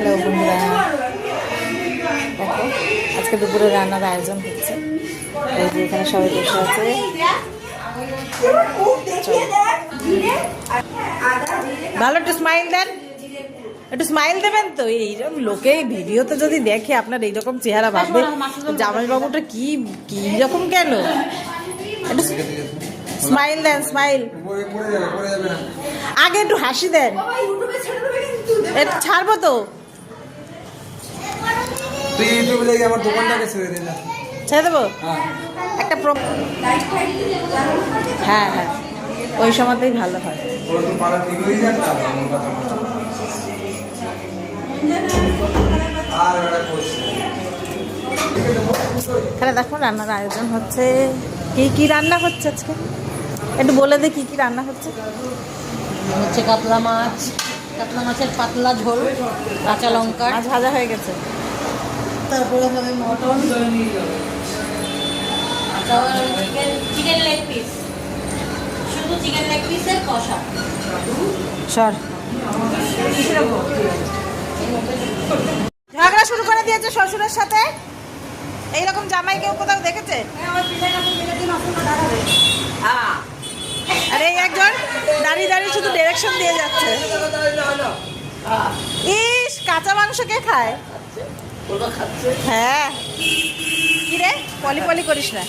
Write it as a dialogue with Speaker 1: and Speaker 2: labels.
Speaker 1: Hello বন্ধুরা, দেখো আজকে দুপুরে রান্নার আয়োজন হচ্ছে। এই যে এখানে সবাই বসে আছে। ভালো একটু স্মাইল দেন, একটু স্মাইল দেবেন তো। এইরকম লোকে ভিডিওতে যদি দেখে আপনার এইরকম চেহারা ভাববে জামাইবাবুটা কি কি রকম কেন। একটু স্মাইল দেন, স্মাইল। আগে একটু হাসি দেন। এটা ছাড়বো তো,
Speaker 2: আমার দোকানটাকে
Speaker 1: ছেড়ে দেবো একটা হ্যাঁ হ্যাঁ, ওই সময়তেই ভালো হয়। এখানে দেখো রান্নার আয়োজন হচ্ছে। কি কি রান্না হচ্ছে আজকে একটু বলে দে, কি কি রান্না হচ্ছে?
Speaker 3: হচ্ছে কাতলা মাছ, কাতলা মাছের পাতলা ঝোল, কাঁচা লঙ্কা,
Speaker 1: মাছ ভাজা হয়ে গেছে।
Speaker 3: তারপরে হবে মটন, চিকেন লেগ পিস, শুধু চিকেন লেগ পিসের কষা।
Speaker 1: সর, ঝগড়া শুরু করে দিয়েছে শ্বশুরের সাথে। এইরকম জামাই কেউ কোথাও দেখেছে? আরে একজন দাঁড়িয়ে দাঁড়িয়ে শুধু ডিরেকশন দিয়ে যাচ্ছে। ইস, কাঁচা মাংস কে খায়? হ্যাঁ, কি রে পলি পলি করিস না।